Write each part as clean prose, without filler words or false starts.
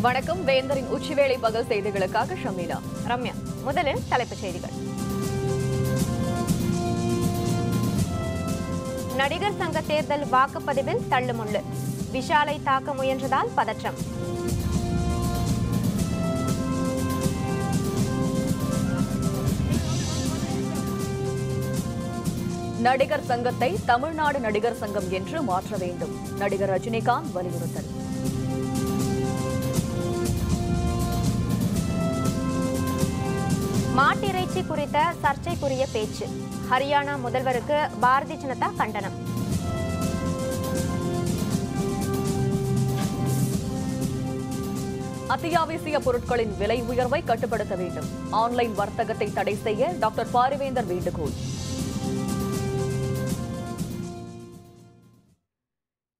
வணக்கம். வேந்தரின் உச்சிவேளை பகல் செய்திகளுக்காக ஷமீலா. ரம்யா. முதலில் தலைப்புச் செய்திகள். நடிகர் சங்க தேர்தல் வாக்குப்பதிவில் தள்ளுமுள்ளு. விஷாலை தாக்க முயன்றதால் பதற்றம். நடிகர் சங்கத்தை தமிழ்நாடு நடிகர் சங்கம் என்று மாற்ற வேண்டும். நடிகர் ரஜினிகாந்த் வலியுறுத்தல். மாட்டிறைச்சி குறித்த சர்ச்சைக்குரிய பேச்சு. ஹரியானா முதல்வருக்கு பாரதிய ஜனதா கண்டனம். அத்தியாவசிய பொருட்களின் விலை உயர்வை கட்டுப்படுத்த வேண்டும். ஆன்லைன் வர்த்தகத்தை தடை செய்ய டாக்டர் பாரிவேந்தர் வேண்டுகோள்.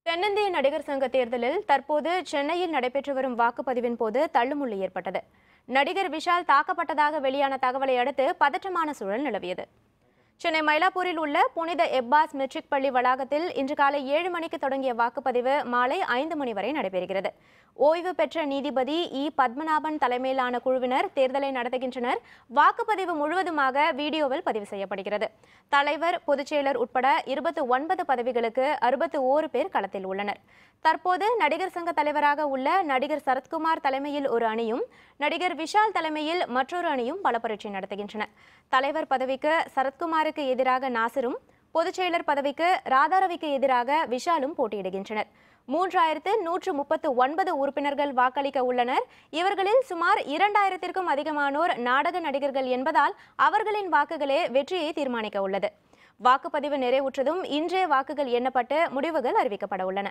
தென்னிந்திய நடிகர் சங்க தேர்தலில் தற்போது சென்னையில் நடைபெற்று வரும் வாக்குப்பதிவின் போது தள்ளுமுள்ளு ஏற்பட்டது. நடிகர் விஷால் தாக்கப்பட்டதாக வெளியான தகவலை அடுத்து பதற்றமான சூழல் நிலவியது. சென்னை மயிலாப்பூரில் உள்ள புனித எப்பாஸ் மெட்ரிக் பள்ளி வளாகத்தில் இன்று காலை 7 மணிக்கு தொடங்கிய வாக்குப்பதிவு மாலை 5 மணி வரை நடைபெறுகிறது. ஓய்வு பெற்ற நீதிபதி இ. பத்மநாபன் தலைமையிலான குழுவினர் தேர்தலை நடத்துகின்றனர். வாக்குப்பதிவு முழுவதுமாக வீடியோவில் பதிவு செய்யப்படுகிறது. தலைவர், பொதுச்செயலர் உட்பட 29 பதவிகளுக்கு 61 பேர் களத்தில் உள்ளனர். தற்போது நடிகர் சங்க தலைவராக உள்ள நடிகர் சரத்குமார் தலைமையில் ஒரு அணியும், நடிகர் விஷால் தலைமையில் மற்றொரு அணியும் பலப்பரீட்சை நடத்துகின்றன. தலைவர் பதவிக்கு சரத்குமாருக்கு எதிராக நாசரும், பொதுச்செயலர் பதவிக்கு ராதாரவிக்கு எதிராக விஷாலும் போட்டியிடுகின்றனர். 3139 உறுப்பினர்கள் வாக்களிக்க உள்ளனர். இவர்களில் சுமார் 2000த்திற்கும் அதிகமானோர் நாடக நடிகர்கள் என்பதால் அவர்களின் வாக்குகளே வெற்றியை தீர்மானிக்க உள்ளது. வாக்குப்பதிவு நிறைவுற்றதும் இன்றைய வாக்குகள் எண்ணப்பட்டு முடிவுகள் அறிவிக்கப்பட உள்ளன.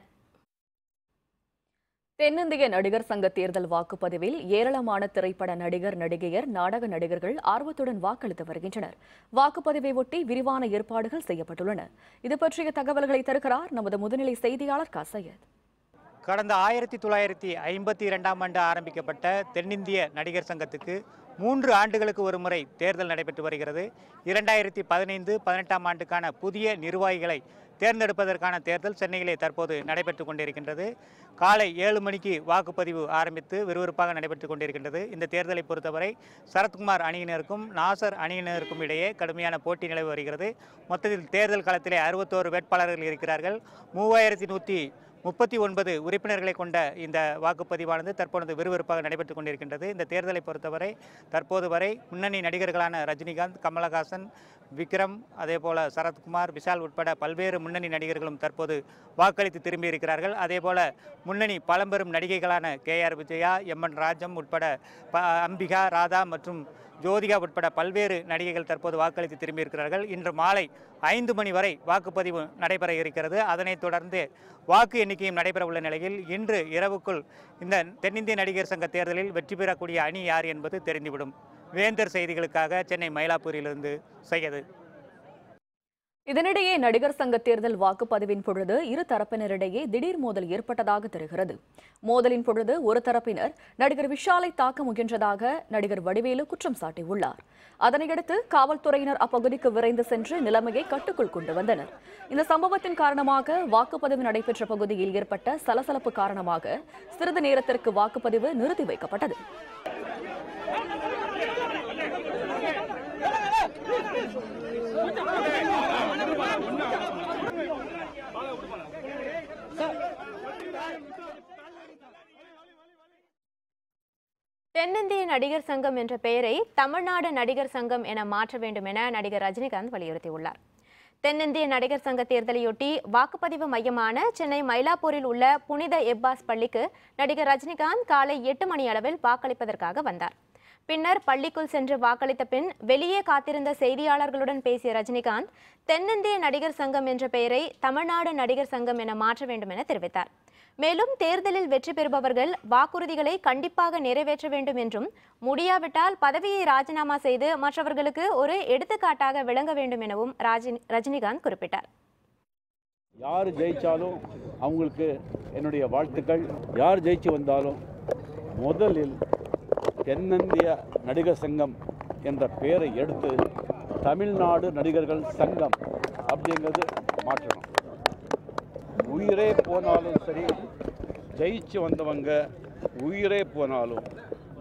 தென்னிந்திய நடிகர் சங்க தேர்தல் வாக்குப்பதிவில் ஏராளமான திரைப்பட நடிகர், நடிகையர், நாடக நடிகர்கள் ஆர்வத்துடன் வாக்களித்து வருகின்றனர். வாக்குப்பதிவை ஒட்டி விரிவான ஏற்பாடுகள் செய்யப்பட்டுள்ளன. இது பற்றிய தகவல்களை தருகிறார் நமது முதுநிலை செய்தியாளர் காசையத். கடந்த 1952ஆம் ஆண்டு ஆரம்பிக்கப்பட்ட தென்னிந்திய நடிகர் சங்கத்துக்கு 3 ஆண்டுகளுக்கு ஒரு முறை தேர்தல் நடைபெற்று வருகிறது. 2015-18ஆம் ஆண்டுக்கான புதிய நிர்வாகிகளை தேர்ந்தெடுப்பதற்கான தேர்தல் சென்னையிலே தற்போது நடைபெற்று கொண்டிருக்கின்றது. காலை 7 மணிக்கு வாக்குப்பதிவு ஆரம்பித்து விறுவிறுப்பாக நடைபெற்று கொண்டிருக்கின்றது. இந்த தேர்தலை பொறுத்தவரை சரத்குமார் அணியினருக்கும் நாசர் அணியினருக்கும் இடையே கடுமையான போட்டி நிலவி வருகிறது. மொத்தத்தில் தேர்தல் களத்திலே 61 வேட்பாளர்கள் இருக்கிறார்கள். 3139 உறுப்பினர்களை கொண்ட இந்த வாக்குப்பதிவானது தற்போது விறுவிறுப்பாக நடைபெற்றுக் கொண்டிருக்கின்றது. இந்த தேர்தலை பொறுத்தவரை தற்போது வரை முன்னணி நடிகர்களான ரஜினிகாந்த், கமலஹாசன், விக்ரம், அதேபோல சரத்குமார், விஷால் உட்பட பல்வேறு முன்னணி நடிகர்களும் தற்போது வாக்களித்து திரும்பியிருக்கிறார்கள். அதேபோல முன்னணி பழம்பெரும் நடிகைகளான KR விஜயா, MN ராஜம் உட்பட அம்பிகா, ராதா மற்றும் ஜோதிகா உட்பட பல்வேறு நடிகைகள் தற்போது வாக்களித்து திரும்பியிருக்கிறார்கள். இன்று மாலை 5 மணி வரை வாக்குப்பதிவு நடைபெற இருக்கிறது. அதனைத் தொடர்ந்து வாக்கு எண்ணிக்கையும் நடைபெற உள்ள நிலையில் இன்று இரவுக்குள் இந்த தென்னிந்திய நடிகர் சங்க தேர்தலில் வெற்றி பெறக்கூடிய அணி யார் என்பது தெரிந்துவிடும். வேந்தர் செய்திகளுக்காக சென்னை மயிலாப்பூரிலிருந்து சையது. இதனிடையே நடிகர் சங்க தேர்தல் வாக்குப்பதிவின் பொழுது இரு தரப்பினரிடையே திடீர் மோதல் ஏற்பட்டதாக தெரிகிறது. மோதலின் பொழுது ஒரு தரப்பினர் நடிகர் விஷாலை தாக்க முயன்றதாக நடிகர் வடிவேலு குற்றம் சாட்டியுள்ளார். அதனையடுத்து காவல்துறையினர் அப்பகுதிக்கு விரைந்து சென்று நிலைமையை கட்டுக்குள் கொண்டு வந்தனர். இந்த சம்பவத்தின் காரணமாக வாக்குப்பதிவு நடைபெற்ற பகுதியில் ஏற்பட்ட சலசலப்பு காரணமாக சிறிது நேரத்திற்கு வாக்குப்பதிவு நிறுத்தி வைக்கப்பட்டது. தென்னிந்திய நடிகர் சங்கம் என்ற பெயரை தமிழ்நாடு நடிகர் சங்கம் என மாற்ற வேண்டும் என நடிகர் ரஜினிகாந்த் வலியுறுத்தியுள்ளார். தென்னிந்திய நடிகர் சங்க தேர்தலையொட்டி வாக்குப்பதிவு மையமான சென்னை மயிலாப்பூரில் உள்ள புனித எப்பாஸ் பள்ளிக்கு நடிகர் ரஜினிகாந்த் காலை 8 மணி அளவில் வாக்களிப்பதற்காக வந்தார். பின்னர் பள்ளிக்குள் சென்று வாக்களித்த பின் வெளியே காத்திருந்த செய்தியாளர்களுடன் பேசிய ரஜினிகாந்த் தென்னிந்திய நடிகர் சங்கம் என்ற பெயரை தமிழ்நாடு நடிகர் சங்கம் என மாற்ற வேண்டும் என தெரிவித்தார். மேலும் தேர்தலில் வெற்றி பெறுபவர்கள் வாக்குறுதிகளை கண்டிப்பாக நிறைவேற்ற வேண்டும் என்றும், முடியாவிட்டால் பதவியை ராஜினாமா செய்து மற்றவர்களுக்கு ஒரு எடுத்துக்காட்டாக விளங்க வேண்டும் எனவும் ரஜினிகாந்த் குறிப்பிட்டார். யார் ஜெயிச்சாலும் அவங்களுக்கு என்னுடைய வாழ்த்துக்கள். யார் ஜெயிச்சு வந்தாலும் முதலில் தென்னிந்திய நடிகர் சங்கம் என்ற பெயரை எடுத்து தமிழ்நாடு நடிகர்கள் சங்கம் அப்படிங்கிறது மாற்றணும். உயிரே போனாலும் சரி, ஜெயிச்சு வந்தவங்க உயிரே போனாலும்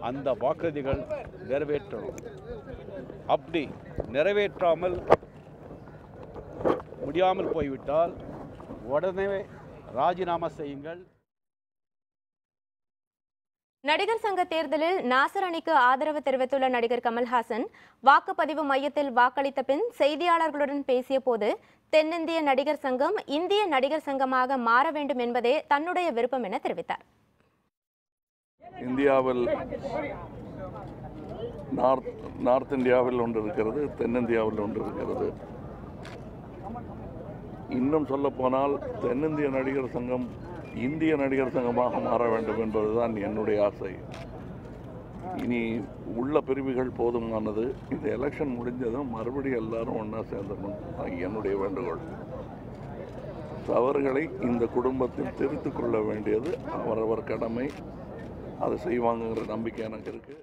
அந்த வாக்குறுதிகள் நிறைவேற்றணும். அப்படி நிறைவேற்றாமல் முடியாமல் போய்விட்டால் உடனே ராஜினாமா செய்யுங்கள். நடிகர் சங்க தேர்தலில் நாசர் அணிக்கு ஆதரவு தெரிவித்துள்ள நடிகர் கமல்ஹாசன் வாக்குப்பதிவு மையத்தில் வாக்களித்த பின் செய்தியாளர்களுடன் பேசிய போது தென்னிந்திய நடிகர் சங்கம் இந்திய நடிகர் சங்கமாக மாற வேண்டும் என்பதே தன்னுடைய விருப்பம் என தெரிவித்தார். இந்தியாவில் நார்த் இந்தியாவில் ஒன்று இருக்கிறது, தென்னிந்தியாவில் ஒன்று இருக்கிறது. இன்னும் சொல்லப்போனால் தென்னிந்திய நடிகர் சங்கம் இந்திய நடிகர் சங்கமாக மாற வேண்டும் என்பதுதான் என்னுடைய ஆசை. இனி உள்ள பிரிவுகள் போதுமானது. இந்த எலெக்ஷன் முடிஞ்சதும் மறுபடியும் எல்லாரும் ஒன்றா சேர்ந்துடணும் என்னுடைய வேண்டுகோள். தவறுகளை இந்த குடும்பத்தில் திருத்திக் கொள்ள வேண்டியது அவரவர் கடமை. அதை செய்வாங்கங்கிற நம்பிக்கை எனக்கு இருக்கு.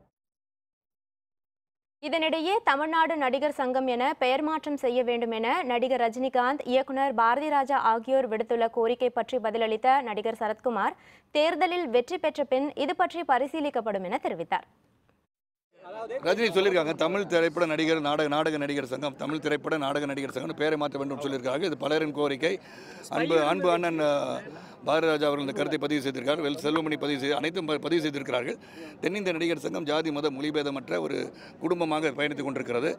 இதனிடையே தமிழ்நாடு நடிகர் சங்கம் என பெயர் மாற்றம் செய்ய வேண்டும் என நடிகர் ரஜினிகாந்த், இயக்குனர் பாரதி ராஜா ஆகியோர் விடுத்துள்ள கோரிக்கை பற்றி பதிலளித்த நடிகர் சரத்குமார், தேர்தலில் வெற்றி பெற்ற பின் இது பற்றி பரிசீலிக்கப்படும் என தெரிவித்தார். ரஜினி சொல்லியிருக்காங்க, தமிழ் திரைப்பட நடிகர் நாடக நடிகர் சங்கம், தமிழ் திரைப்பட நாடக நடிகர் சங்கம் பெயரை மாற்ற வேண்டும் சொல்லியிருக்காங்க. இது பலரின் கோரிக்கை. அன்பு அண்ணன் பாரதிராஜா அவர்கள் இந்த கருத்தை பதிவு செய்திருக்கிறார்கள். செல்வமணி அனைத்தும் பதிவு செய்திருக்கிறார்கள். தென்னிந்திய நடிகர் சங்கம் ஜாதி மத மொழிபேதமற்ற ஒரு குடும்பமாக பயணித்துக் கொண்டிருக்கிறது.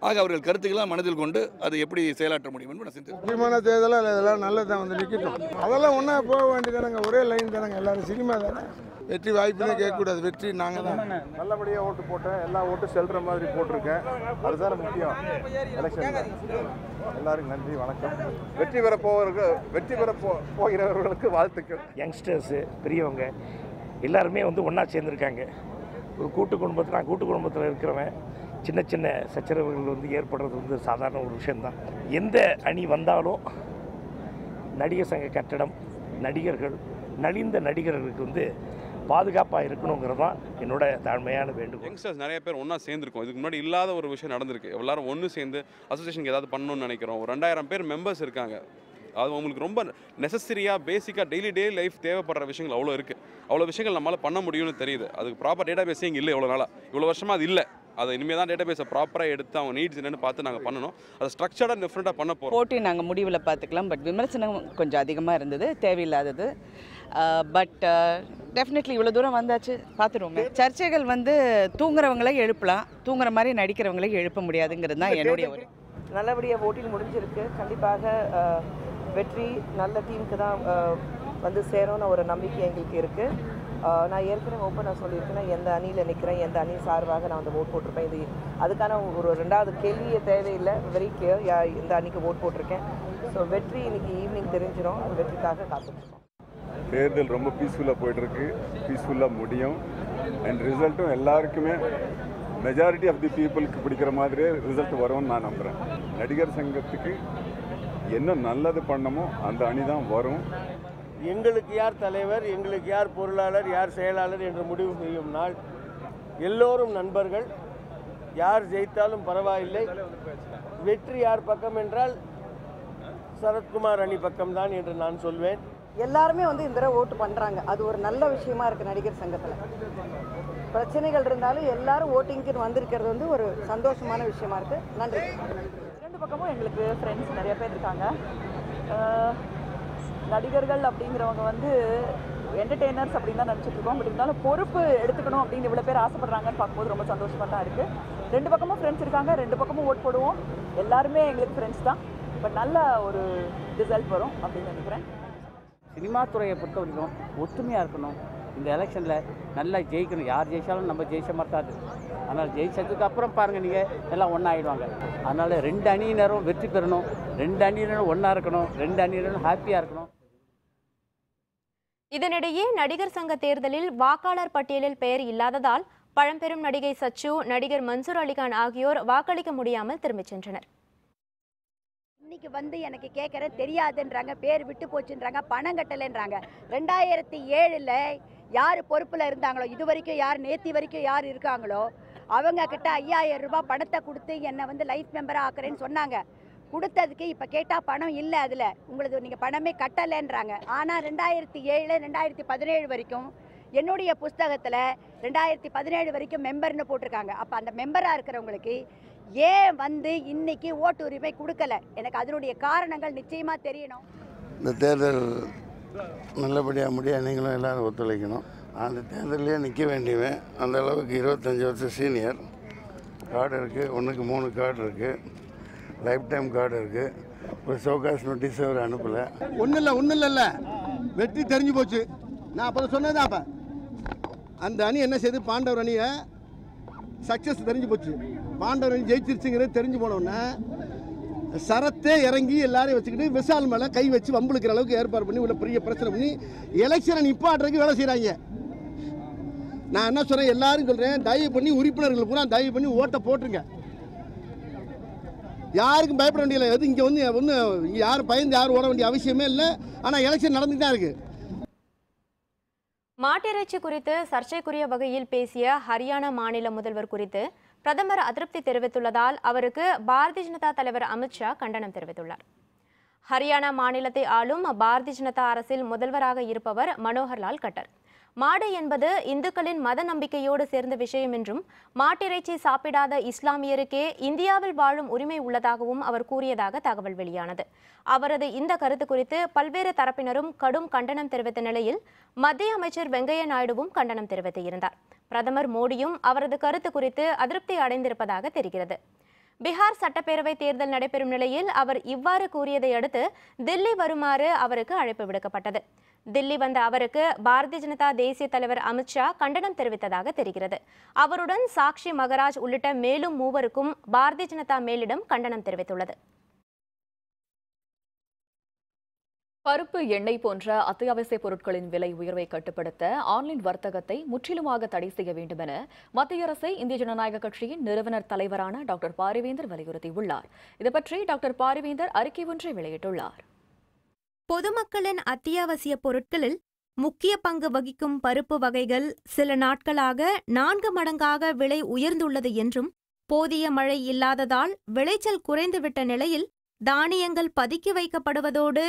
ஆக அவர்கள் கருத்துக்கெல்லாம் மனதில் கொண்டு அதை எப்படி செயலாற்ற முடியும் என்று நான் சிந்திக்கிறேன். முக்கியமான தேர்தலாக இதெல்லாம் நல்லதான் வந்து நிற்கட்டும். அதெல்லாம் ஒன்றா போக வேண்டியதானங்க, ஒரே லைன் தானங்க, எல்லாரும் சினிமா தானே. வெற்றி வாய்ப்புனே கேட்கக்கூடாது, வெற்றி நாங்கள் தான். நல்லபடியாக ஓட்டு போட்டேன், எல்லா ஓட்டும் செல்ற மாதிரி போட்டிருக்கேன். அதுதான் முக்கியம் எலெக்ஷன். எல்லாருக்கும் நன்றி, வணக்கம். வெற்றி பெற போகிறவர்களுக்கு வாழ்த்துக்கள். யங்ஸ்டர்ஸு, பெரியவங்க எல்லாருமே ஒன்றா சேர்ந்துருக்காங்க. ஒரு கூட்டு குடும்பத்தில் இருக்கிறவன் சின்ன சின்ன சச்சரவுகள் ஏற்படுறது சாதாரண ஒரு விஷயந்தான். எந்த அணி வந்தாலும் நடிகர் சங்க கட்டடம், நடிகர்கள், நலிந்த நடிகர்களுக்கு பாதுகாப்பாக இருக்கணுங்கிறது தான் என்னோட தாழ்மையான வேண்டுகோள். யங்ஸ்டர்ஸ் நிறைய பேர் ஒன்றா சேர்ந்துருக்கோம். இதுக்கு முன்னாடி இல்லாத ஒரு விஷயம் நடந்திருக்கு. எல்லாரும் ஒன்று சேர்ந்து அசோசியேஷனுக்கு ஏதாவது பண்ணணும்னு நினைக்கிறோம். ஒரு 2000 பேர் மெம்பர்ஸ் இருக்காங்க. அது அவங்களுக்கு ரொம்ப நெசசரியாக பேசிக்காக டெய்லி லைஃப் தேவைப்படுற விஷயங்கள் அவ்வளோ இருக்குது. அவ்வளோ விஷயங்கள் நம்மளால் பண்ண முடியும்னு தெரியுது. அதுக்கு ப்ராப்பர் டேட்டா பேஸிங் இல்லை. இவ்வளோ வருஷமாக அது இல்லை. அதை இனிமேல் தான் டேட்டா பேஸை ப்ராப்பராக எடுத்து அவங்க நீட்ஸ் என்னென்னு பார்த்து நாங்கள் பண்ணணும். அதை ஸ்ட்ரக்சர்டாக டிஃப்ரெண்ட்டாக பண்ண போகிறோம். போட்டி நாங்கள் முடிவில் பார்த்துக்கலாம். பட் விமர்சனம் கொஞ்சம் அதிகமாக இருந்தது, தேவையில்லாதது. பட் டெஃபினெட்லி இவ்வளோ தூரம் வந்தாச்சு, பார்த்துருவோமே. சர்ச்சைகள் தூங்குறவங்களே எழுப்பலாம், தூங்குற மாதிரி நடிக்கிறவங்களே எழுப்ப முடியாதுங்கிறது தான் என்னுடைய ஒரு. நல்லபடியாக ஓட்டிங் முடிஞ்சிருக்கு. கண்டிப்பாக வெற்றி நல்ல டீமுக்கு தான் சேரும்னு ஒரு நம்பிக்கை எங்களுக்கு இருக்குது. நான் ஏற்கனவே ஓப்பனாக சொல்லியிருக்கேன், எந்த அணியில் நிற்கிறேன், எந்த அணி சார்பாக நான் ஓட் போட்டிருப்பேன். இது அதுக்கான ஒரு 2வது கேள்வியே தேவையில்லை. வெரி கிளியர் எந்த அணிக்கு ஓட் போட்டிருக்கேன். ஸோ வெற்றி இன்னைக்கு ஈவினிங் தெரிஞ்சிடும். அந்த வெற்றிக்காக காத்துட்ருக்கோம். தேர்தல் ரொம்ப பீஸ்ஃபுல்லாக போய்ட்டுருக்கு, பீஸ்ஃபுல்லாக முடியும். அண்ட் ரிசல்ட்டும் எல்லாருக்குமே மெஜாரிட்டி ஆஃப் தி பீப்புளுக்கு பிடிக்கிற மாதிரியே ரிசல்ட் வரும்னு நான் நம்புகிறேன். நடிகர் சங்கத்துக்கு என்ன நல்லது பண்ணமோ அந்த அணி தான் வரும். எங்களுக்கு யார் தலைவர், எங்களுக்கு யார் பொருளாளர், யார் செயலாளர் என்று முடிவு செய்யும் நாள். எல்லோரும் நண்பர்கள். யார் ஜெயித்தாலும் பரவாயில்லை. வெற்றி யார் பக்கம் என்றால் சரத்குமார் அணி பக்கம்தான் என்று நான் சொல்வேன். எல்லாருமே இந்த தடவை ஓட்டு பண்ணுறாங்க. அது ஒரு நல்ல விஷயமா இருக்குது. நடிகர் சங்கத்தில் பிரச்சனைகள் இருந்தாலும் எல்லாரும் ஓட்டிங்க்கு வந்திருக்கிறது ஒரு சந்தோஷமான விஷயமா இருக்குது. நன்றி. 2 பக்கமும் எங்களுக்கு ஃப்ரெண்ட்ஸ் நிறைய பேர் இருக்காங்க. நடிகர்கள் அப்படிங்கிறவங்க என்டர்டெய்னர்ஸ் அப்படின்னு தான் நினச்சிட்டு இருக்கோம். பட் இருந்தாலும் பொறுப்பு எடுத்துக்கணும் அப்படின்னு இவ்வளோ பேர் ஆசைப்படுறாங்கன்னு பார்க்கும்போது ரொம்ப சந்தோஷமாக தான் இருக்குது. 2 பக்கமும் ஃப்ரெண்ட்ஸ் இருக்காங்க, 2 பக்கமும் ஓட் போடுவோம். எல்லாருமே எங்களுக்கு ஃப்ரெண்ட்ஸ் தான். பட் நல்ல ஒரு ரிசல்ட் வரும் அப்படின்னு நினைக்கிறேன். சினிமா துறையை பொறுத்த வரைக்கும் ஒத்துமையாக இருக்கணும். இந்த எலெக்ஷனில் நல்லா ஜெயிக்கணும். யார் ஜெயிச்சாலும் நம்ம ஜெயிச்ச மாதிரி தான் இருக்குது. அதனால் ஜெயிச்சதுக்கு அப்புறம் பாருங்கள், நீங்கள் எல்லாம் ஒன்றா ஆகிடுவாங்க. அதனால் 2 அணியினரும் வெற்றி பெறணும், 2 அணியினரும் ஒன்றா இருக்கணும், 2 அணியினரும் ஹாப்பியாக இருக்கணும். இதனிடையே நடிகர் சங்க தேர்தலில் வாக்காளர் பட்டியலில் பெயர் இல்லாததால் பழம்பெரும் நடிகை சச்சு, நடிகர் மன்சூர் அலிகான் ஆகியோர் வாக்களிக்க முடியாமல் திரும்பிச் சென்றனர். இன்னைக்கு எனக்கு கேட்குற தெரியாதுன்றாங்க, பேர் விட்டு போச்சுன்றாங்க, பணம் கட்டலைன்றாங்க. 2007 யார் பொறுப்பில் இருந்தாங்களோ, இது வரைக்கும் யார் நேத்தி வரைக்கும் யார் இருக்காங்களோ அவங்க கிட்ட 5000 ரூபாய் பணத்தை கொடுத்து என்னை லைஃப் மெம்பராக ஆக்குறேன்னு சொன்னாங்க. கொடுத்ததுக்கு இப்போ கேட்டால் பணம் இல்லை, அதில் உங்களுக்கு நீங்கள் பணமே கட்டலைன்றாங்க. ஆனால் 2007 2017 வரைக்கும் என்னுடைய புஸ்தகத்தில் 2017 வரைக்கும் மெம்பர்னு போட்டிருக்காங்க. அப்போ அந்த மெம்பராக இருக்கிறவங்களுக்கு ஏன் வந்து இன்னைக்கு ஓட்டு உரிமை கொடுக்கல? எனக்கு அதனுடைய காரணங்கள் நிச்சயமாக தெரியணும். இந்த தேர்தல் நல்லபடியாக முடிய நீங்களும் எல்லோரும் ஒத்துழைக்கணும். அந்த தேர்தலே நிற்க வேண்டியவன் அந்த அளவுக்கு 25 வருஷம் சீனியர். கார்டு இருக்குது, 1க்கு 3 கார்டு இருக்குது, லைஃப் டைம் கார்டு இருக்குது. ஒரு ஷோகாஸ் நோட்டீஸ் அவர் அனுப்பலை. ஒன்றும் இல்லை வெற்றி தெரிஞ்சு போச்சு. நான் அப்போ சொன்னதான். அப்போ அந்த அணி என்ன செய்து பாண்டவர் அணியை சக்ஸஸ் தெரிஞ்சு போச்சு. பாண்டவர் அணி ஜெயிச்சிருச்சுங்கிறது தெரிஞ்சு போனோன்னா சரத்தே இறங்கி எல்லாரையும் வச்சுக்கிட்டு விஷால் மேலே கை வச்சு வம்புழுக்கிற அளவுக்கு ஏற்பாடு பண்ணி உள்ள பெரிய பிரச்சனை பண்ணி எலெக்ஷனை நிப்பாட்டுறதுக்கு வேலை செய்கிறாங்க. நான் என்ன சொல்கிறேன், எல்லாரும் சொல்கிறேன், தயவு பண்ணி உறுப்பினர்கள் பூரா தயவு பண்ணி ஓட்டை போட்டுருங்க. யாருக்கும் பயப்பட வேண்டியதில்லை. எது இங்கே வந்து ஒன்றும் யாரும் பயந்து யாரும் ஓட வேண்டிய அவசியமே இல்லை. ஆனால் எலெக்ஷன் நடந்துட்டு தான் இருக்குது. மாட்டிறைச்சி குறித்து சர்ச்சைக்குரிய வகையில் பேசிய ஹரியானா மாநில முதல்வர் குறித்து பிரதமர் அதிருப்தி தெரிவித்துள்ளதால் அவருக்கு பாரதிய ஜனதா தலைவர் அமித்ஷா கண்டனம் தெரிவித்துள்ளார். ஹரியானா மாநிலத்தை ஆளும் பாரதிய ஜனதா அரசில் முதல்வராக இருப்பவர் மனோகர்லால் கட்டர். மாடு என்பது இந்துக்களின் மத நம்பிக்கையோடு சேர்ந்த விஷயம் என்றும் மாட்டிறைச்சி சாப்பிடாத இஸ்லாமியருக்கே இந்தியாவில் வாழும் உரிமை உள்ளதாகவும் அவர் கூறியதாக தகவல் வெளியானது. அவரது இந்த கருத்து குறித்து பல்வேறு தரப்பினரும் கடும் கண்டனம் தெரிவித்த நிலையில் மத்திய அமைச்சர் வெங்கையா நாயுடுவும் கண்டனம் தெரிவித்திருந்தார். பிரதமர் மோடியும் அவரது கருத்து குறித்து அதிருப்தி அடைந்திருப்பதாக தெரிகிறது. பீகார் சட்டப்பேரவை தேர்தல் நடைபெறும் நிலையில் அவர் இவ்வாறு கூறியதை அடுத்து தில்லி வருமாறு அவருக்கு அழைப்பு விடுக்கப்பட்டது. தில்லி வந்த அவருக்கு பாரதிய ஜனதா தேசிய தலைவர் அமித்ஷா கண்டனம் தெரிவித்ததாக தெரிகிறது. அவருடன் சாக்ஷி மகராஜ் உள்ளிட்ட மேலும் 3 பாரதிய ஜனதா மேலிடம் கண்டனம் தெரிவித்துள்ளது. பருப்பு, எண்ணெய் போன்ற அத்தியாவசிய பொருட்களின் விலை உயர்வை கட்டுப்படுத்த ஆன்லைன் வர்த்தகத்தை முற்றிலுமாக தடை செய்ய வேண்டும் என மத்திய அரசை இந்திய ஜனநாயக கட்சியின் நிறுவனர் தலைவரான டாக்டர் பாரிவேந்தர் வலியுறுத்தியுள்ளார். இதுபற்றி டாக்டர் பாரிவேந்தர் அறிக்கை ஒன்றை வெளியிட்டுள்ளார். பொதுமக்களின் அத்தியாவசிய பொருட்களில் முக்கிய பங்கு வகிக்கும் பருப்பு வகைகள் சில நாட்களாக 4 மடங்காக விலை உயர்ந்துள்ளது என்றும், போதிய மழை இல்லாததால் விளைச்சல் குறைந்துவிட்ட நிலையில் தானியங்கள் பதுக்கி வைக்கப்படுவதோடு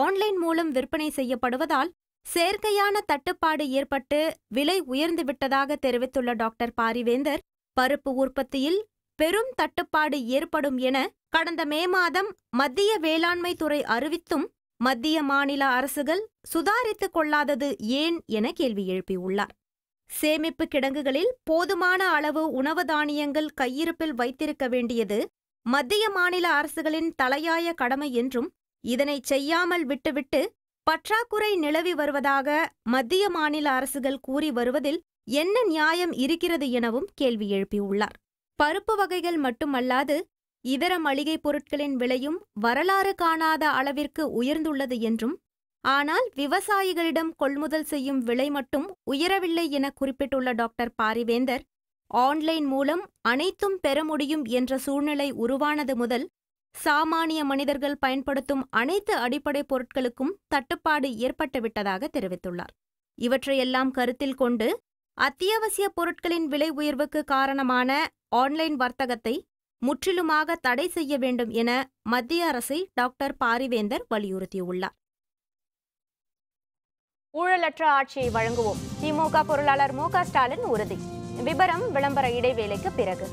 ஆன்லைன் மூலம் விற்பனை செய்யப்படுவதால் செயற்கையான தட்டுப்பாடு ஏற்பட்டு விலை உயர்ந்துவிட்டதாக தெரிவித்துள்ள டாக்டர் பாரிவேந்தர், பருப்பு உற்பத்தியில் பெரும் தட்டுப்பாடு ஏற்படும் என கடந்த மே மாதம் மத்திய வேளாண்மை துறை அறிவித்தும் மத்திய மாநில அரசுகள் சுதாரித்துக் கொள்ளாதது ஏன் என கேள்வி எழுப்பியுள்ளார். சேமிப்பு கிடங்குகளில் போதுமான அளவு உணவு தானியங்கள் கையிருப்பில் வைத்திருக்க வேண்டியது மத்திய மாநில அரசுகளின் தலையாய கடமை என்றும், இதனை செய்யாமல் விட்டுவிட்டு பற்றாக்குறை நிலவி வருவதாக மத்திய மாநில அரசுகள் கூறி வருவதில் என்ன நியாயம் இருக்கிறது எனவும் கேள்வி எழுப்பியுள்ளார். பருப்பு வகைகள் மட்டுமல்லாது இதர மளிகைப் பொருட்களின் விலையும் வரலாறு காணாத அளவிற்கு உயர்ந்துள்ளது என்றும், ஆனால் விவசாயிகளிடம் கொள்முதல் செய்யும் விலை மட்டும் உயரவில்லை என குறிப்பிட்டுள்ள டாக்டர் பாரிவேந்தர், ஆன்லைன் மூலம் அனைத்தும் பெற முடியும் என்ற சூழ்நிலை உருவானது முதல் சாமானிய மனிதர்கள் பயன்படுத்தும் அனைத்து அடிப்படை பொருட்களுக்கும் தட்டுப்பாடு ஏற்பட்டுவிட்டதாக தெரிவித்துள்ளார். இவற்றையெல்லாம் கருத்தில் கொண்டு அத்தியாவசிய பொருட்களின் விலை உயர்வுக்கு காரணமான ஆன்லைன் வர்த்தகத்தை முற்றிலுமாக தடை செய்ய வேண்டும் என மத்திய அரசை டாக்டர் பாரிவேந்தர் வலியுறுத்தியுள்ளார். ஊழலற்ற ஆட்சியை வழங்குவோம், திமுக பொருளாளர் மு.க. ஸ்டாலின் உறுதி. விபரம் விளம்பர இடைவேளைக்கு பிறகு.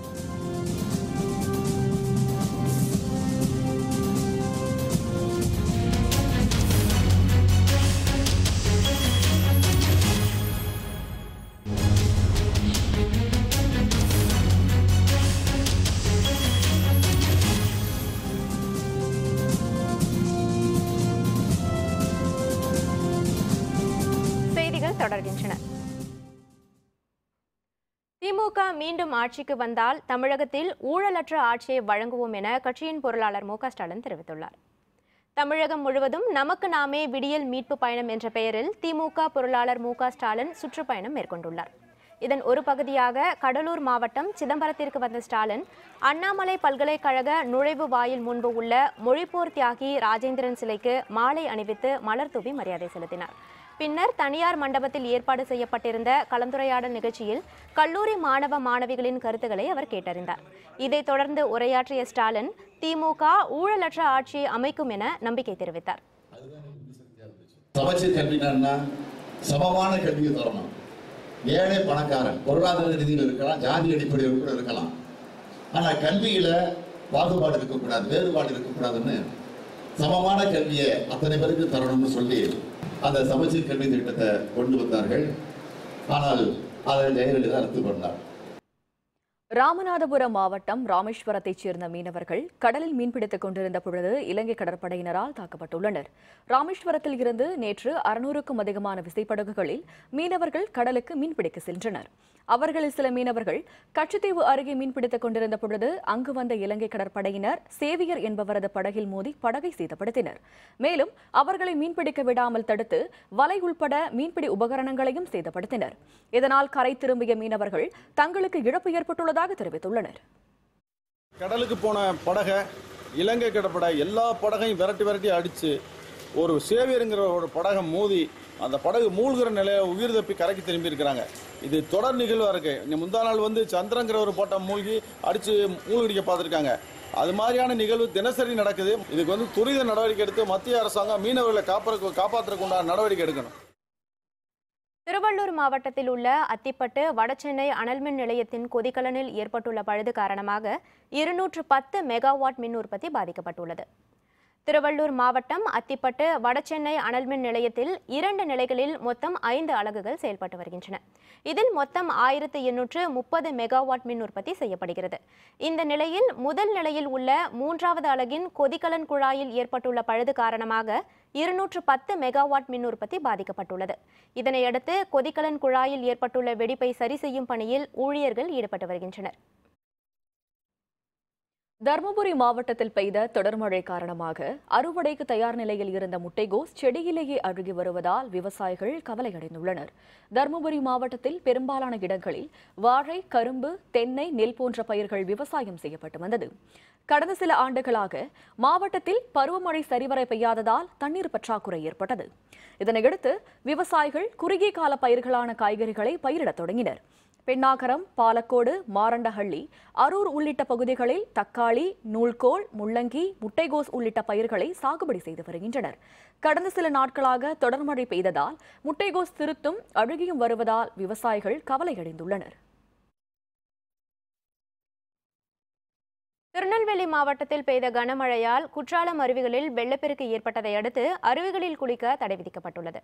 தொடர்கின்றன. திமுக மீண்டும் ஆட்சிக்கு வந்தால் தமிழகத்தில் ஊழலற்ற ஆட்சியை வழங்குவோம் என கட்சியின் பொருளாளர் மு.க. ஸ்டாலின் தெரிவித்துள்ளார். தமிழகம் முழுவதும் நமக்கு நாமே விடியல் மீட்பு பயணம் என்ற பெயரில் திமுக பொருளாளர் மு.க. ஸ்டாலின் சுற்றுப்பயணம் மேற்கொண்டுள்ளார். இதன் ஒரு பகுதியாக கடலூர் மாவட்டம் சிதம்பரத்திற்கு வந்த ஸ்டாலின் அண்ணாமலை பல்கலைக்கழக நுழைவு வாயில் முன்பு உள்ள மொழிப்போர் தியாகி ராஜேந்திரன் சிலைக்கு மாலை அணிவித்து மலர் தூவி மரியாதை செலுத்தினார். பின்னர் தனியார் மண்டபத்தில் ஏற்பாடு செய்யப்பட்டிருந்த கலந்துரையாடல் நிகழ்ச்சியில் கல்லூரி மாணவ மாணவிகளின் கருத்துக்களை அவர் கேட்டறிந்தார். இதைத் தொடர்ந்து உரையாற்றிய ஸ்டாலின் திமுக ஊழலற்ற ஆட்சியை அமைக்கும் என நம்பிக்கை தெரிவித்தார். சமச்சீர் கல்வினா சமமான கல்வியை தரணும். ஏழை பணக்காரன் பொருளாதார ரீதியில் இருக்கலாம், ஜாதி அடிப்படையில் கூட இருக்கலாம். ஆனால் கல்வியில் பாகுபாடு இருக்கக்கூடாது, வேறுபாடு இருக்கக்கூடாதுன்னு சமமான கல்வியை அத்தனை பேருக்கு தரணும்னு சொல்லி அந்த சமச்சீர் கல்வி திட்டத்தை கொண்டு வந்தார்கள். ஆனால் அதை ஜெயலலிதா ரத்து பண்ணார். ராமநாதபுரம் மாவட்டம் ராமேஸ்வரத்தைச் சேர்ந்த மீனவர்கள் கடலில் மீன்பிடித்துக் கொண்டிருந்த பொழுது இலங்கை கடற்படையினரால் தாக்கப்பட்டுள்ளனர். ராமேஸ்வரத்தில் இருந்து நேற்று 600க்கும் அதிகமான விசைப்படகுகளில் மீனவர்கள் கடலுக்கு மீன்பிடிக்க சென்றனர். அவர்களில் சில மீனவர்கள் கச்சத்தீவு அருகே மீன்பிடித்துக் கொண்டிருந்த பொழுது அங்கு வந்த இலங்கை கடற்படையினர் சேவியர் என்பவரது படகில் மோதி படகை சேதப்படுத்தினர். மேலும் அவர்களை மீன்பிடிக்க விடாமல் தடுத்து வலை உள்பட மீன்பிடி உபகரணங்களையும் சேதப்படுத்தினர். இதனால் கரை திரும்பிய மீனவர்கள் தங்களுக்கு இழப்பு ஏற்பட்டுள்ளதாக தெரிவித்துள்ளனர். கடலுக்கு போன படகை இலங்கை கடற்படை எல்லா படகையும் விரட்டி அடித்து ஒரு சேவியருங்கிற ஒரு படகை மோதி அந்த படகு மூழ்கிற நிலையை உயிர் தப்பி கரைக்கு திரும்பி இருக்கிறாங்க. இது தொடர் நிகழ்வாக இருக்குது. முந்தா நாள் சந்திரங்கிற ஒரு போட்டை மூழ்கி அடித்து மூழ்கடிக்க பார்த்துருக்காங்க. அது மாதிரியான நிகழ்வு தினசரி நடக்குது. இதுக்கு துரித நடவடிக்கை எடுத்து மத்திய அரசாங்கம் மீனவர்களை காப்பாற்றுறதுக்கு உண்டான நடவடிக்கை எடுக்கணும். திருவள்ளூர் மாவட்டத்தில் உள்ள அத்திப்பட்டு வடசென்னை அனல்மின் நிலையத்தின் கொதிகலனில் ஏற்பட்டுள்ள பழுது காரணமாக 210 மெகாவாட் மின் உற்பத்தி பாதிக்கப்பட்டுள்ளது. திருவள்ளூர் மாவட்டம் அத்திப்பட்டு வடசென்னை அனல்மின் நிலையத்தில் 2 நிலைகளில் மொத்தம் 5 அலகுகள் செயல்பட்டு வருகின்றன. இதில் மொத்தம் 1830 மெகாவாட் மின் உற்பத்தி செய்யப்படுகிறது. இந்த நிலையில் முதல் நிலையில் உள்ள 3வது அலகின் கொதிகலன் குழாயில் ஏற்பட்டுள்ள பழுது காரணமாக 210 மெகாவாட் மின் உற்பத்தி பாதிக்கப்பட்டுள்ளது. இதனையடுத்து கொதிகலன் குழாயில் ஏற்பட்டுள்ள வெடிப்பை சரி செய்யும் பணியில் ஊழியர்கள் ஈடுபட்டு வருகின்றனர். தருமபுரி மாவட்டத்தில் பெய்த தொடர் மழை காரணமாக அறுவடைக்கு தயார் நிலையில் இருந்த முட்டைகோஸ் செடியிலேயே அழுகி வருவதால் விவசாயிகள் கவலையடைந்துள்ளனர். தருமபுரி மாவட்டத்தில் பெரும்பாலான இடங்களில் வாழை, கரும்பு, தென்னை, நெல் போன்ற பயிர்கள் விவசாயம் செய்யப்பட்டு வந்தது. கடந்த சில ஆண்டுகளாக மாவட்டத்தில் பருவமழை சரிவர பெய்யாததால் தண்ணீர் பற்றாக்குறை ஏற்பட்டது. இதனையடுத்து விவசாயிகள் குறுகிய கால பயிர்களான காய்கறிகளை பயிரிடத் தொடங்கினர். பெண்ணாகரம், பாலக்கோடு, மாரண்டஹள்ளி, அரூர் உள்ளிட்ட பகுதிகளில் தக்காளி, நூல்கோல், முள்ளங்கி, முட்டைகோஸ் உள்ளிட்ட பயிர்களை சாகுபடி செய்து வருகின்றனர். கடந்த சில நாட்களாக தொடர் மழை பெய்ததால் முட்டைகோஸ் திருத்தும் அழுகியும் வருவதால் விவசாயிகள் கவலையடைந்துள்ளனர். திருநெல்வேலி மாவட்டத்தில் பெய்த கனமழையால் குற்றாலம் அருவிகளில் வெள்ளப்பெருக்கு ஏற்பட்டதை அடுத்து அருவிகளில் குளிக்க தடை விதிக்கப்பட்டுள்ளது.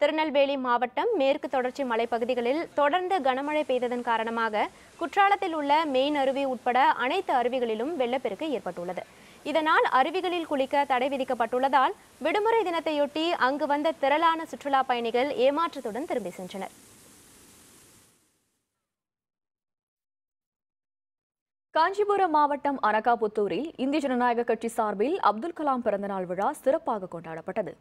திருநெல்வேலி மாவட்டம் மேற்கு தொடர்ச்சி மலைப்பகுதிகளில் தொடர்ந்து கனமழை பெய்ததன் காரணமாக குற்றாலத்தில் உள்ள மெயின் அருவி உட்பட அனைத்து அருவிகளிலும் வெள்ளப்பெருக்கு ஏற்பட்டுள்ளது. இதனால் அருவிகளில் குளிக்க தடை விதிக்கப்பட்டுள்ளதால் விடுமுறை தினத்தையொட்டி அங்கு வந்த திரளான சுற்றுலா பயணிகள் ஏமாற்றத்துடன் திரும்பி சென்றனர். காஞ்சிபுரம் மாவட்டம் அனகாபுத்தூரில் இந்திய ஜனநாயக கட்சி சார்பில் அப்துல் கலாம் பிறந்தநாள் விழா சிறப்பாக கொண்டாடப்பட்டது.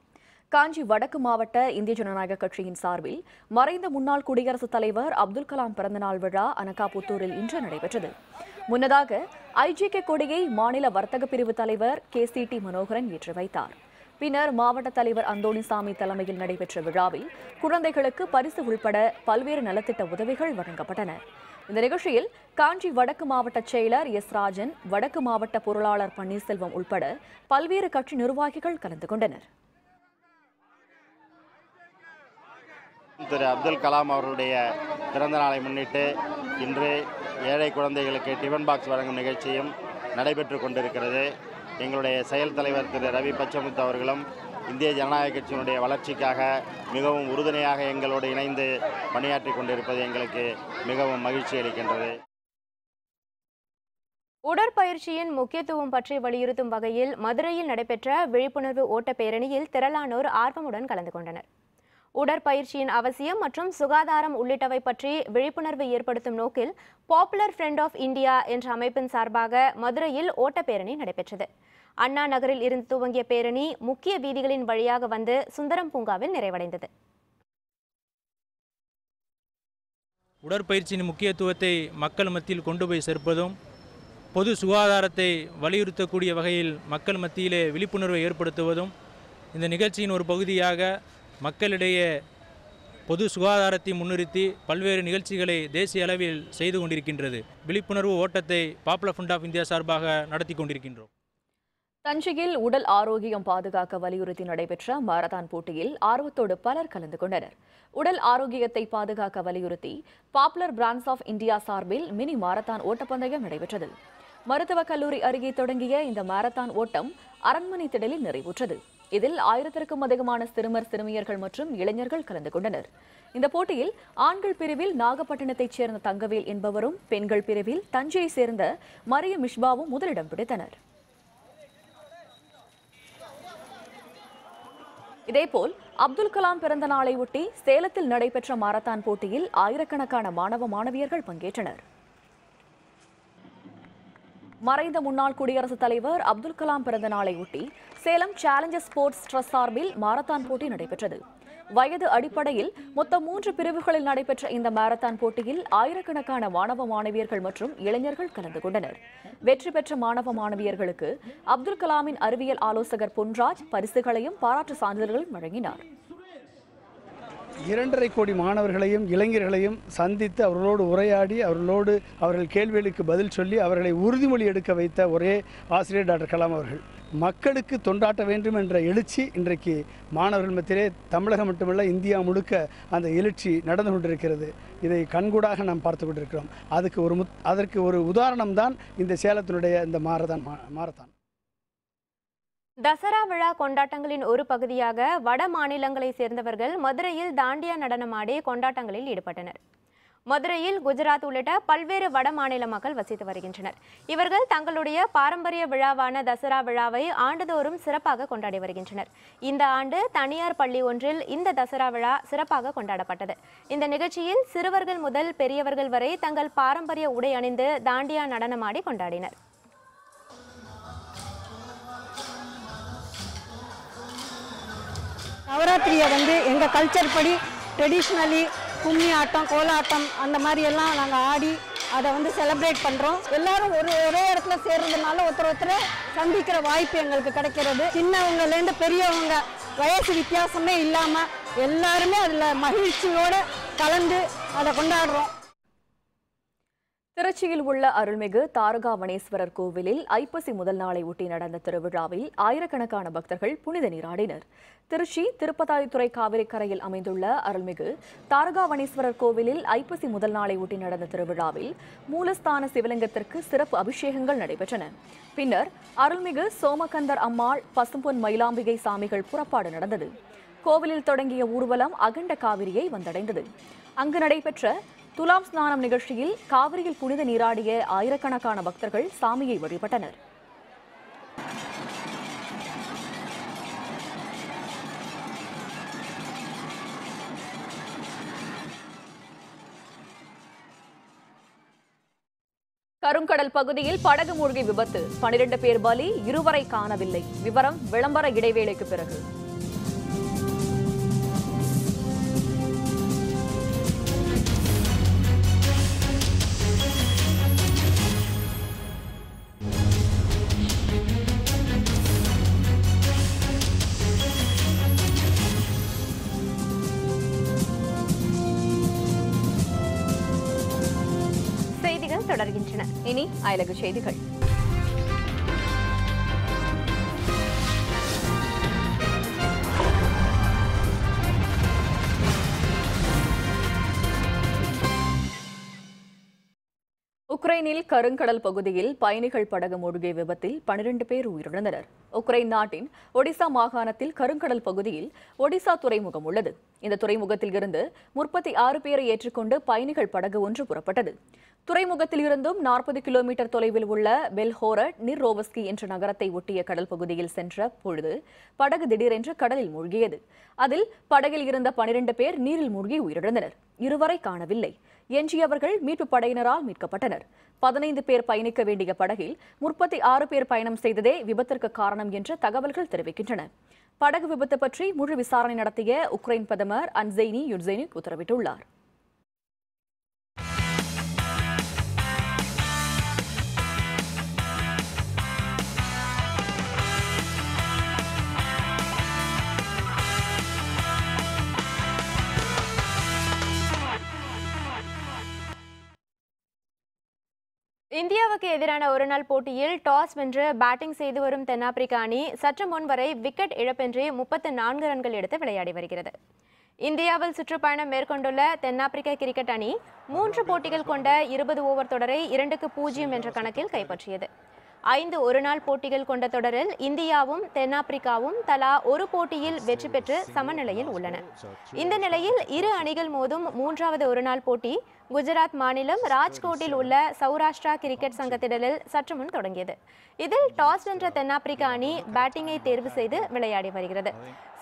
காஞ்சி வடக்கு மாவட்ட இந்திய ஜனநாயக கட்சியின் சார்பில் மறைந்த முன்னாள் குடியரசுத் தலைவர் அப்துல் கலாம் பிறந்தநாள் விழா அனகாபுத்தூரில் இன்று நடைபெற்றது. முன்னதாக ஐஜேகே கொடியை மாநில வர்த்தக பிரிவு தலைவர் KCT மனோகரன் ஏற்றி வைத்தார். பின்னர் மாவட்ட தலைவர் அந்தோணிசாமி தலைமையில் நடைபெற்ற விழாவில் குழந்தைகளுக்கு பரிசு உள்பட பல்வேறு நலத்திட்ட உதவிகள் வழங்கப்பட்டன. இந்த நிகழ்ச்சியில் காஞ்சி வடக்கு மாவட்ட செயலர் எஸ். ராஜன், வடக்கு மாவட்ட பொருளாளர் பன்னீர்செல்வம் உள்பட பல்வேறு கட்சி நிர்வாகிகள் கலந்து கொண்டனர். திரு அப்துல் கலாம் அவர்களுடைய பிறந்த நாளை முன்னிட்டு இன்று ஏழை குழந்தைகளுக்கு டிஃபன் பாக்ஸ் வழங்கும் நிகழ்ச்சியும் நடைபெற்று கொண்டிருக்கிறது. எங்களுடைய செயல் தலைவர் திரு ரவி பச்சமுத்து அவர்களும் இந்திய ஜனநாயக கட்சியினுடைய வளர்ச்சிக்காக மிகவும் உறுதுணையாக எங்களோடு இணைந்து பணியாற்றி கொண்டிருப்பது எங்களுக்கு மிகவும் மகிழ்ச்சி அளிக்கின்றது. உடற்பயிற்சியின் முக்கியத்துவம் பற்றி வலியுறுத்தும் வகையில் மதுரையில் நடைபெற்ற விழிப்புணர்வு ஓட்ட பேரணியில் திரளானோர் ஆர்வமுடன் கலந்து கொண்டனர். உடற்பயிற்சியின் அவசியம் மற்றும் சுகாதாரம் உள்ளிட்டவை பற்றி விழிப்புணர்வு ஏற்படுத்தும் நோக்கில் பாப்புலர் ஃப்ரண்ட் ஆஃப் இந்தியா என்ற அமைப்பின் சார்பாக மதுரையில் ஓட்டப்பேரணி நடைபெற்றது. அண்ணா நகரில் இருந்து துவங்கிய பேரணி முக்கிய வீதிகளின் வழியாக வந்து சுந்தரம் பூங்காவில் நிறைவடைந்தது. உடற்பயிற்சியின் முக்கியத்துவத்தை மக்கள் மத்தியில் கொண்டு போய் சேர்ப்பதும் பொது சுகாதாரத்தை வலியுறுத்தக்கூடிய வகையில் மக்கள் மத்தியிலே விழிப்புணர்வை ஏற்படுத்துவதும் இந்த நிகழ்ச்சியின் ஒரு பகுதியாக மக்களிடையே பொது சுகாதாரத்தை முன்னிறுத்தி பல்வேறு நிகழ்ச்சிகளை தேசிய அளவில் செய்து கொண்டிருக்கின்றது. விழிப்புணர்வு ஓட்டத்தை பாப்புலர் ஃப்ரண்ட் ஆஃப் இந்தியா சார்பாக நடத்தி கொண்டிருக்கின்றோம். தஞ்சையில் உடல் ஆரோக்கியம் பாதுகாக்க வலியுறுத்தி நடைபெற்ற மாரத்தான் போட்டியில் ஆர்வத்தோடு பலர் கலந்து கொண்டனர். உடல் ஆரோக்கியத்தை பாதுகாக்க வலியுறுத்தி பாப்புலர் பிராண்ட்ஸ் ஆஃப் இந்தியா சார்பில் மினி மாரத்தான் ஓட்டப்பந்தயம் நடைபெற்றது. மருத்துவக் கல்லூரி அருகே தொடங்கிய இந்த மாரத்தான் ஓட்டம் அரண்மனை திடலில் நிறைவுற்றது. இதில் 1000க்கும் அதிகமான சிறுவர் சிறுமியர்கள் மற்றும் இளைஞர்கள் கலந்து கொண்டனர். இந்த போட்டியில் ஆண்கள் பிரிவில் நாகப்பட்டினத்தைச் சேர்ந்த தங்கவேல் என்பவரும், பெண்கள் பிரிவில் தஞ்சையை சேர்ந்த மரியம் மிஷ்பாவும் முதலிடம் பிடித்தனர். இதேபோல் அப்துல் கலாம் பிறந்த நாளை ஒட்டி சேலத்தில் நடைபெற்ற மாரத்தான் போட்டியில் ஆயிரக்கணக்கான மாணவ மாணவியர்கள் பங்கேற்றனர். மறைந்த முன்னாள் குடியரசுத் தலைவர் அப்துல் கலாம் பிறந்த நாளை ஒட்டி சேலம் சேலஞ்சர்ஸ் ஸ்போர்ட்ஸ் ட்ரஸ்ட் சார்பில் மாரத்தான் போட்டி நடைபெற்றது. வயது அடிப்படையில் மொத்தம் 3 பிரிவுகளில் நடைபெற்ற இந்த மாரத்தான் போட்டியில் ஆயிரக்கணக்கான மாணவ மாணவியர்கள் மற்றும் இளைஞர்கள் கலந்து கொண்டனர். வெற்றி பெற்ற மாணவ மாணவியர்களுக்கு அப்துல் கலாமின் அறிவியல் ஆலோசகர் பொன்ராஜ் பரிசுகளையும் பாராட்டு சான்றிதழ்களையும் வழங்கினார். 2.5 கோடி மாணவர்களையும் இளைஞர்களையும் சந்தித்து அவர்களோடு உரையாடி அவர்கள் கேள்விகளுக்கு பதில் சொல்லி அவர்களை உறுதிமொழி எடுக்க வைத்த ஒரே ஆசிரியர் டாக்டர் கலாம் அவர்கள். மக்களுக்கு தொண்டாட்ட வேண்டும் என்ற எழுச்சி இன்றைக்கு மாணவர்கள் மத்தியிலே தமிழகம் மட்டுமல்ல இந்தியா முழுக்க அந்த எழுச்சி நடந்து கொண்டிருக்கிறது. இதை கண்கூடாக நாம் பார்த்து கொண்டிருக்கிறோம். அதற்கு ஒரு உதாரணம் தான் இந்த சேலத்தினுடைய இந்த மாரத்தான். தசரா விழா கொண்டாட்டங்களின் ஒரு பகுதியாக வட மாநிலங்களை சேர்ந்தவர்கள் மதுரையில் தாண்டியா நடனமாடி கொண்டாட்டங்களில் ஈடுபட்டனர். மதுரையில் குஜராத் உள்ளிட்ட பல்வேறு வட மாநில மக்கள் வசித்து வருகின்றனர். இவர்கள் தங்களுடைய பாரம்பரிய விழாவான தசரா விழாவை ஆண்டுதோறும் சிறப்பாக கொண்டாடி வருகின்றனர். இந்த ஆண்டு தனியார் பள்ளி ஒன்றில் இந்த தசரா விழா சிறப்பாக கொண்டாடப்பட்டது. இந்த நிகழ்ச்சியில் சிறுவர்கள் முதல் பெரியவர்கள் வரை தங்கள் பாரம்பரிய உடை அணிந்து தாண்டியா நடனமாடி கொண்டாடினர். நவராத்திரியை எங்கள் கல்ச்சர் படி ட்ரெடிஷ்னலி கும்மி ஆட்டம், கோலாட்டம் அந்த மாதிரி எல்லாம் நாங்கள் ஆடி அதை செலிப்ரேட் பண்ணுறோம். எல்லாரும் ஒரே இடத்துல சேர்றதுனால ஒருத்தரை சந்திக்கிற வாய்ப்பு எங்களுக்கு கிடைக்கிறது. சின்னவங்கலேருந்து பெரியவங்க வயசு வித்தியாசமே இல்லாமல் எல்லாருமே அதில் மகிழ்ச்சியோடு கலந்து அதை கொண்டாடுறோம். திருச்சியில் உள்ள அருள்மிகு தாரகாவணேஸ்வரர் கோவிலில் ஐப்பசி முதல் நாளை ஒட்டி நடந்த திருவிழாவில் ஆயிரக்கணக்கான பக்தர்கள் புனித நீராடினர். திருச்சி திருப்பதாய்த்துறை காவிரி கரையில் அமைந்துள்ள அருள்மிகு தாரகாவணேஸ்வரர் கோவிலில் ஐப்பசி முதல் நாளை ஒட்டி நடந்த திருவிழாவில் மூலஸ்தான சிவலிங்கத்திற்கு சிறப்பு அபிஷேகங்கள் நடைபெற்றன. பின்னர் அருள்மிகு சோமகந்தர் அம்மாள், பசும்பொன் மயிலாம்பிகை சாமிகள் புறப்பாடு நடந்தது. கோவிலில் தொடங்கிய ஊர்வலம் அகண்ட காவிரியை வந்தடைந்தது. அங்கு நடைபெற்ற துலாம் ஸ்நானம் நிகழ்ச்சியில் காவிரியில் புனித நீராடிய ஆயிரக்கணக்கான பக்தர்கள் சாமியை வழிபட்டனர். கருங்கடல் பகுதியில் படகு மூழ்கி விபத்து, 12 பேர் பலி, 2 காணவில்லை. விவரம் விளம்பர இடைவேளைக்கு பிறகு. தொடர்கின்றன. இனி அயலக செய்திகள். உக்ரைனில் கருங்கடல் பகுதியில் பயணிகள் படகு மூழ்கிய விபத்தில் 12 பேர் உயிரிழந்தனர். உக்ரைன் நாட்டின் ஒடிசா மாகாணத்தில் கருங்கடல் பகுதியில் ஒடிசா துறைமுகம் உள்ளது. இந்த துறைமுகத்தில் இருந்து 36 பேரை ஏற்றுக்கொண்டு பயணிகள் படகு ஒன்று புறப்பட்டது. துறைமுகத்தில் இருந்தும் 40 கிலோமீட்டர் தொலைவில் உள்ள பெல்ஹோரட் நிர்ரோவஸ்கி என்ற நகரத்தை ஒட்டிய கடல் பகுதியில் சென்ற பொழுது படகு திடீரென்று கடலில் மூழ்கியது. அதில் படகில் இருந்த 12 பேர் நீரில் மூழ்கி உயிரிழந்தனர். 2 காணவில்லை. எஞ்சியவர்கள் மீட்பு படையினரால் மீட்கப்பட்டனர். 15 பேர் பயணிக்க வேண்டிய படகில் 36 பேர் பயணம் செய்ததே விபத்திற்கு காரணம் என்று தகவல்கள் தெரிவிக்கின்றன. படகு விபத்து பற்றி முழு விசாரணை நடத்திய உக்ரைன் பிரதமர் அன்செய்னி யுட்செனிக் உத்தரவிட்டுள்ளார். இந்தியாவுக்கு எதிரான ஒருநாள் போட்டியில் டாஸ் வென்று பேட்டிங் செய்து வரும் தென்னாப்பிரிக்க அணி சற்று முன் வரை விக்கெட் இழப்பின்றி 34 ரன்கள் எடுத்து விளையாடி வருகிறது. இந்தியாவில் சுற்றுப்பயணம் மேற்கொண்டுள்ள தென்னாப்பிரிக்க கிரிக்கெட் அணி 3 போட்டிகள் கொண்ட 20 ஓவர் தொடரை 2-0 என்ற கணக்கில் கைப்பற்றியது. 5 ஒருநாள் போட்டிகள் கொண்ட தொடரில் இந்தியாவும் தென்னாப்பிரிக்காவும் தலா ஒரு போட்டியில் வெற்றி பெற்று சமநிலையில் உள்ளன. இந்த நிலையில் இரு அணிகள் மோதும் 3வது ஒருநாள் போட்டி குஜராத் மாநிலம் ராஜ்கோட்டில் உள்ள சௌராஷ்டிரா கிரிக்கெட் சங்கத்திடலில் சற்று முன் தொடங்கியது. இதில் டாஸ் வென்ற தென்னாப்பிரிக்க அணி பேட்டிங்கை தேர்வு செய்து விளையாடி வருகிறது.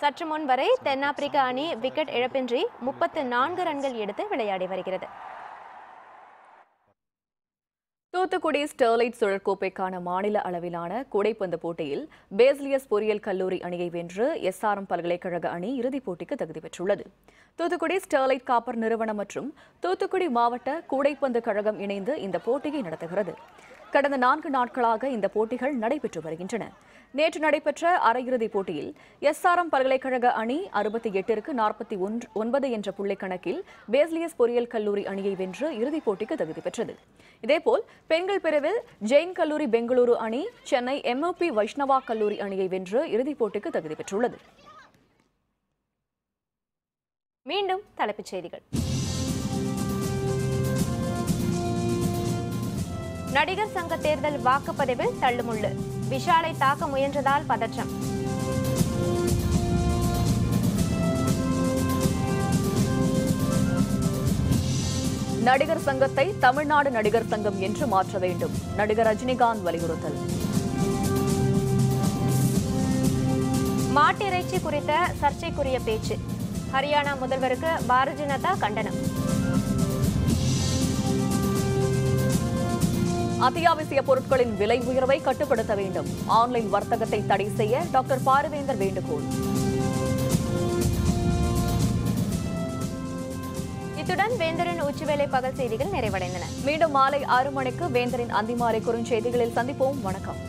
சற்று முன் வரை தென்னாப்பிரிக்க அணி விக்கெட் இழப்பின்றி 34 ரன்கள் எடுத்து விளையாடி வருகிறது. தூத்துக்குடி ஸ்டெர்லைட் சுழற்கோப்பைக்கான மாநில அளவிலான கூடைப்பந்து போட்டியில் பேஸ்லியஸ் பொறியியல் கல்லூரி அணியை வென்று SRM பல்கலைக்கழக அணி இறுதிப் போட்டிக்கு தகுதி பெற்றுள்ளது. தூத்துக்குடி ஸ்டெர்லைட் காப்பர் நிறுவனம் மற்றும் தூத்துக்குடி மாவட்ட கூடைப்பந்து கழகம் இணைந்து இந்த போட்டியை நடத்துகிறது. கடந்த 4 நாட்களாக இந்த போட்டிகள் நடைபெற்று வருகின்றன. நேற்று நடைபெற்ற அரையிறுதிப் போட்டியில் SRM பல்கலைக்கழக அணி 68-49 என்ற புள்ளிக்கணக்கில் பேஸ்லியஸ் பொறியியல் கல்லூரி அணியை வென்று இறுதிப் போட்டிக்கு தகுதி பெற்றது. இதேபோல் பெண்கள் பிரிவில் ஜெயின் கல்லூரி பெங்களூரு அணி சென்னை MOP வைஷ்ணவா கல்லூரி அணியை வென்று இறுதிப் போட்டிக்கு தகுதி பெற்றுள்ளது. மீண்டும் தலைப்புச் செய்திகள். நடிகர் சங்க தேர்தல் வாக்குப்பதிவில் தள்ளுமுள்ளு. விஷாலை தாக்க முயன்றதால் பதற்றம். நடிகர் சங்கத்தை தமிழ்நாடு நடிகர் சங்கம் என்று மாற்ற வேண்டும். நடிகர் ரஜினிகாந்த் வலியுறுத்தல். மாட்டிறைச்சி குறித்த சர்ச்சைக்குரிய பேச்சு. ஹரியானா முதல்வருக்கு பாரதிய ஜனதா கண்டனம். அத்தியாவசிய பொருட்களின் விலை உயர்வை கட்டுப்படுத்த வேண்டும். ஆன்லைன் வர்த்தகத்தை தடை செய்ய டாக்டர் பாரிவேந்தர் வேண்டுகோள். இத்துடன் வேந்தரின் உச்சிவேளை பகல் செய்திகள் நிறைவடைந்தன. மீண்டும் மாலை 6 மணிக்கு வேந்தரின் அந்திமாலை குறுஞ்செய்திகளில் சந்திப்போம். வணக்கம்.